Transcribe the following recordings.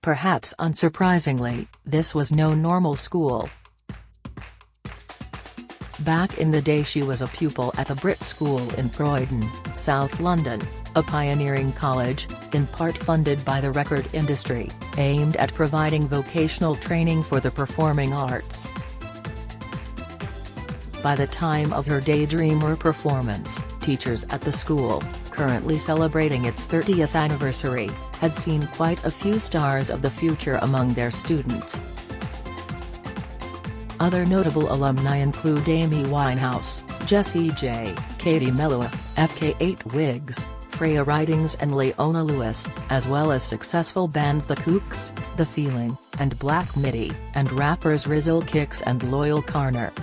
perhaps unsurprisingly, this was no normal school. Back in the day she was a pupil at the Brit School in Croydon, South London, a pioneering college, in part funded by the record industry, aimed at providing vocational training for the performing arts. By the time of her Daydreamer performance, teachers at the school, currently celebrating its 30th anniversary, had seen quite a few stars of the future among their students. Other notable alumni include Amy Winehouse, Jessie J, Katie Melua, FK8 Wigs, Freya Ridings and Leona Lewis, as well as successful bands The Kooks, The Feeling, and Black Midi, and rappers Rizzle Kicks and Loyal Carner.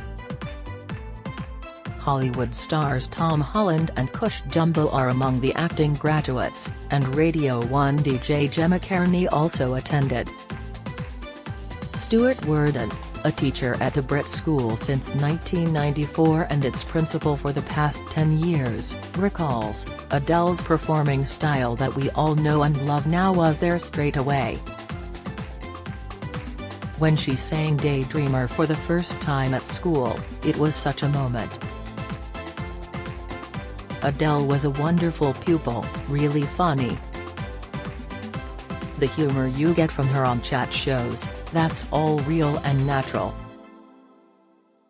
Hollywood stars Tom Holland and Cush Jumbo are among the acting graduates, and Radio 1 DJ Gemma Kearney also attended. Stuart Worden, a teacher at the Brit School since 1994 and its principal for the past 10 years, recalls, "Adele's performing style that we all know and love now was there straight away. When she sang Daydreamer for the first time at school, it was such a moment. Adele was a wonderful pupil, really funny. The humor you get from her on chat shows, that's all real and natural."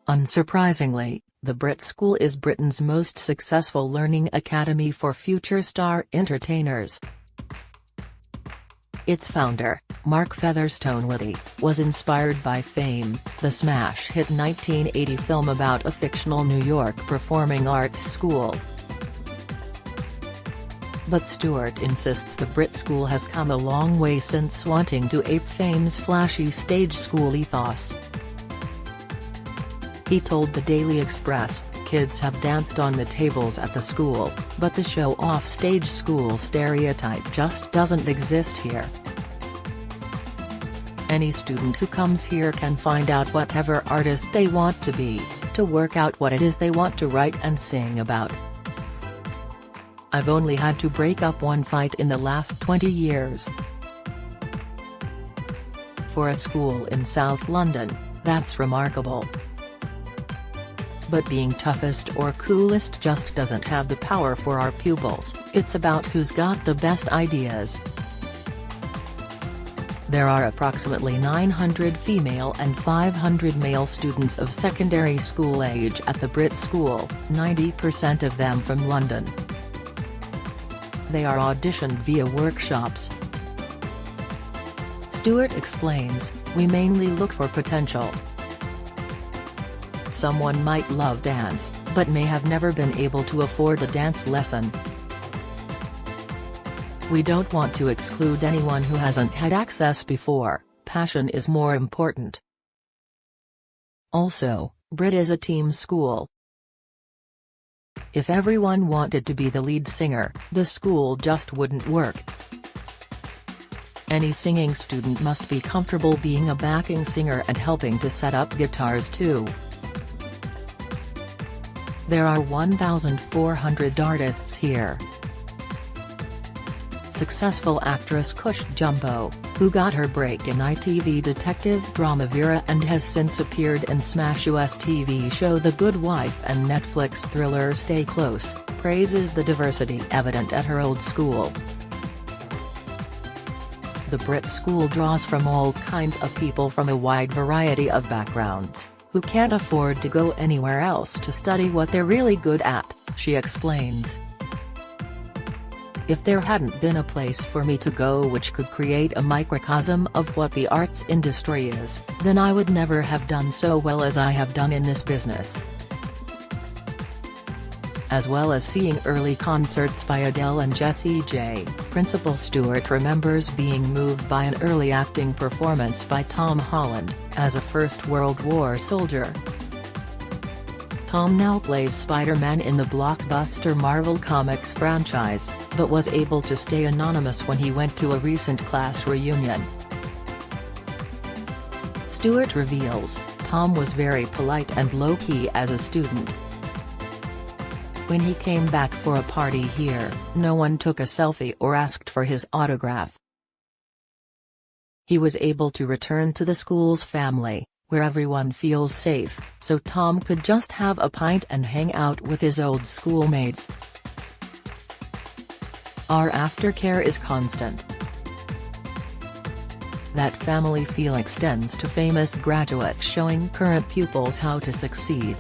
Unsurprisingly, the Brit School is Britain's most successful learning academy for future star entertainers. Its founder, Mark Featherstone Whitty, was inspired by Fame, the smash hit 1980 film about a fictional New York performing arts school. But Stuart insists the Brit School has come a long way since wanting to ape Fame's flashy stage school ethos. He told the Daily Express, "Kids have danced on the tables at the school, but the show-off stage school stereotype just doesn't exist here. Any student who comes here can find out whatever artist they want to be, to work out what it is they want to write and sing about. I've only had to break up one fight in the last 20 years. For a school in South London, that's remarkable. But being toughest or coolest just doesn't have the power for our pupils, it's about who's got the best ideas." There are approximately 900 female and 500 male students of secondary school age at the Brit School, 90% of them from London. They are auditioned via workshops. Stuart explains, "We mainly look for potential. Someone might love dance, but may have never been able to afford a dance lesson. We don't want to exclude anyone who hasn't had access before, passion is more important. Also, Brit is a team school. If everyone wanted to be the lead singer, the school just wouldn't work. Any singing student must be comfortable being a backing singer and helping to set up guitars too. There are 1,400 artists here." Successful actress Cush Jumbo, who got her break in ITV detective drama Vera and has since appeared in Smash US TV show The Good Wife and Netflix thriller Stay Close, praises the diversity evident at her old school. The Brit School draws from all kinds of people from a wide variety of backgrounds, who can't afford to go anywhere else to study what they're really good at, she explains. "If there hadn't been a place for me to go which could create a microcosm of what the arts industry is, then I would never have done so well as I have done in this business." As well as seeing early concerts by Adele and Jessie J, Principal Stuart remembers being moved by an early acting performance by Tom Holland, as a First World War soldier. Tom now plays Spider-Man in the blockbuster Marvel Comics franchise, but was able to stay anonymous when he went to a recent class reunion. Stuart reveals, Tom was very polite and low-key as a student. When he came back for a party here, no one took a selfie or asked for his autograph. He was able to return to the school's family, where everyone feels safe, so Tom could just have a pint and hang out with his old schoolmates. Our aftercare is constant. That family feel extends to famous graduates showing current pupils how to succeed.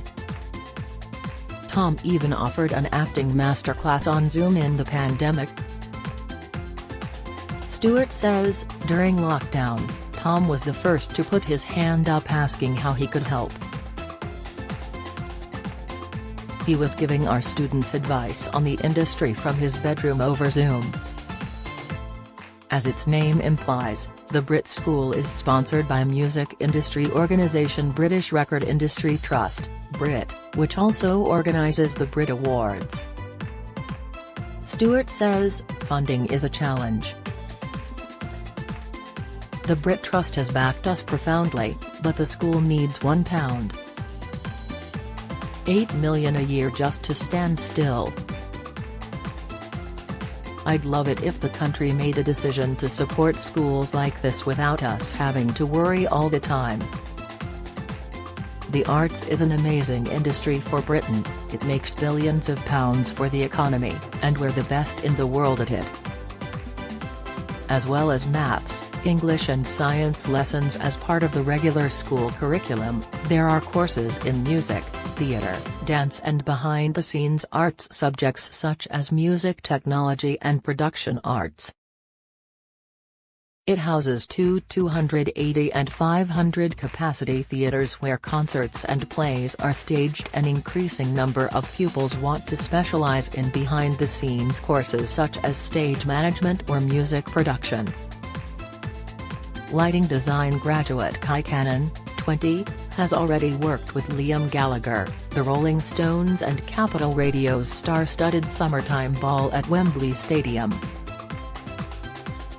Tom even offered an acting masterclass on Zoom in the pandemic. Stewart says, during lockdown, Tom was the first to put his hand up asking how he could help. He was giving our students advice on the industry from his bedroom over Zoom. As its name implies, the Brit School is sponsored by music industry organisation British Record Industry Trust, BRIT, which also organises the Brit Awards. Stewart says, funding is a challenge. The Brit Trust has backed us profoundly, but the school needs £1.8 million a year just to stand still. I'd love it if the country made a decision to support schools like this without us having to worry all the time. The arts is an amazing industry for Britain, it makes billions of pounds for the economy, and we're the best in the world at it. As well as maths, English and science lessons as part of the regular school curriculum, there are courses in music, theatre, dance and behind-the-scenes arts subjects such as music technology and production arts. It houses two 280 and 500 capacity theatres where concerts and plays are staged. An increasing number of pupils want to specialise in behind-the-scenes courses such as stage management or music production. Lighting design graduate Kai Cannon, 20, has already worked with Liam Gallagher, the Rolling Stones and Capital Radio's star-studded summertime ball at Wembley Stadium.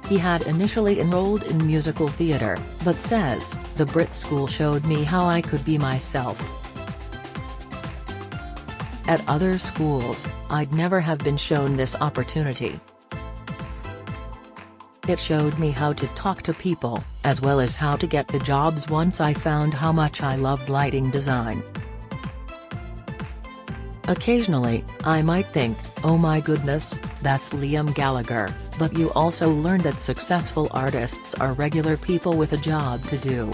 He had initially enrolled in musical theatre, but says, the Brit School showed me how I could be myself. At other schools, I'd never have been shown this opportunity. It showed me how to talk to people, as well as how to get the jobs once I found how much I loved lighting design. Occasionally, I might think, oh my goodness, that's Liam Gallagher, but you also learn that successful artists are regular people with a job to do.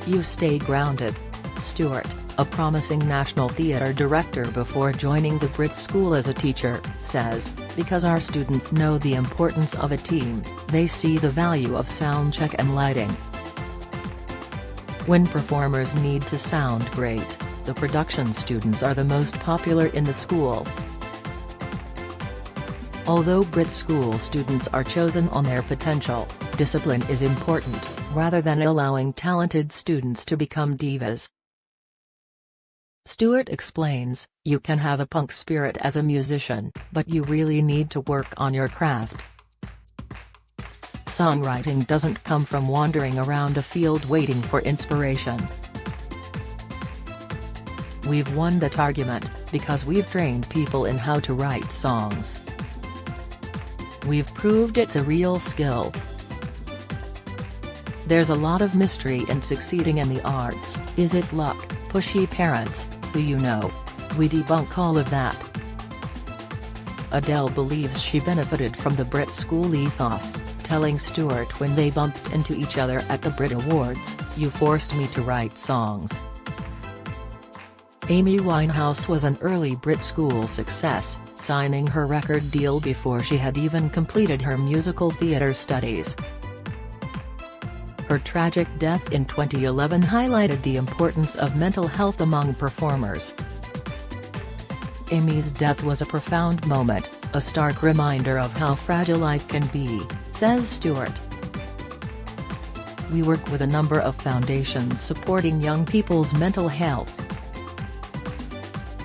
You stay grounded. Stewart, a promising National Theatre director before joining the Brit School as a teacher, says, because our students know the importance of a team, they see the value of sound check and lighting. When performers need to sound great, the production students are the most popular in the school. Although Brit School students are chosen on their potential, discipline is important, rather than allowing talented students to become divas. Stewart explains, you can have a punk spirit as a musician, but you really need to work on your craft. Songwriting doesn't come from wandering around a field waiting for inspiration. We've won that argument, because we've trained people in how to write songs. We've proved it's a real skill. There's a lot of mystery in succeeding in the arts. Is it luck, pushy parents, who you know? We debunk all of that. Adele believes she benefited from the Brit School ethos, telling Stewart when they bumped into each other at the Brit Awards, "You forced me to write songs." Amy Winehouse was an early Brit School success, signing her record deal before she had even completed her musical theatre studies. Her tragic death in 2011 highlighted the importance of mental health among performers. Amy's death was a profound moment, a stark reminder of how fragile life can be, says Stewart. We work with a number of foundations supporting young people's mental health.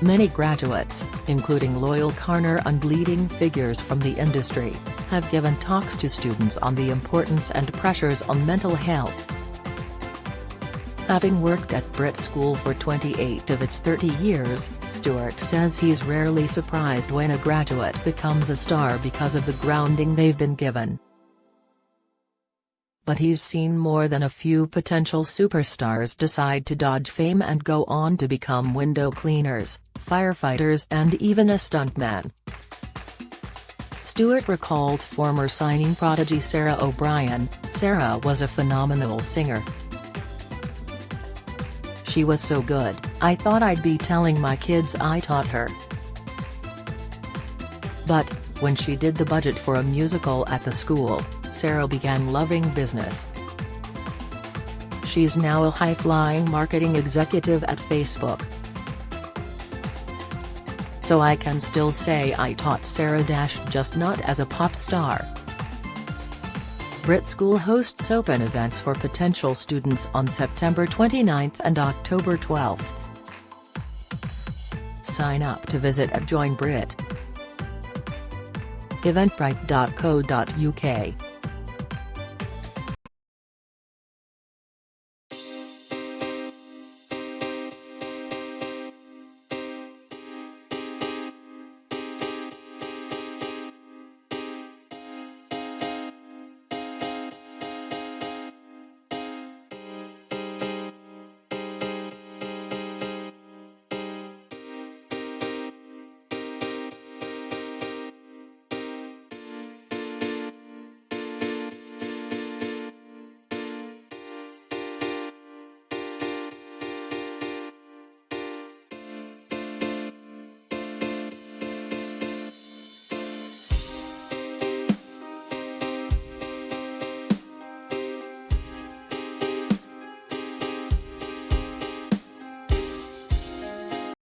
Many graduates, including Loyle Carner and leading figures from the industry, have given talks to students on the importance and pressures on mental health. Having worked at Brit School for 28 of its 30 years, Stewart says he's rarely surprised when a graduate becomes a star because of the grounding they've been given. But he's seen more than a few potential superstars decide to dodge fame and go on to become window cleaners, firefighters and even a stuntman. Stewart recalls former signing prodigy Sarah O'Brien. "Sarah was a phenomenal singer. She was so good, I thought I'd be telling my kids I taught her. But, when she did the budget for a musical at the school, Sarah began loving business. She's now a high-flying marketing executive at Facebook. So I can still say I taught Sarah – just not as a pop star." Brit School hosts open events for potential students on September 29 and October 12. Sign up to visit at Join Brit. Eventbrite.co.uk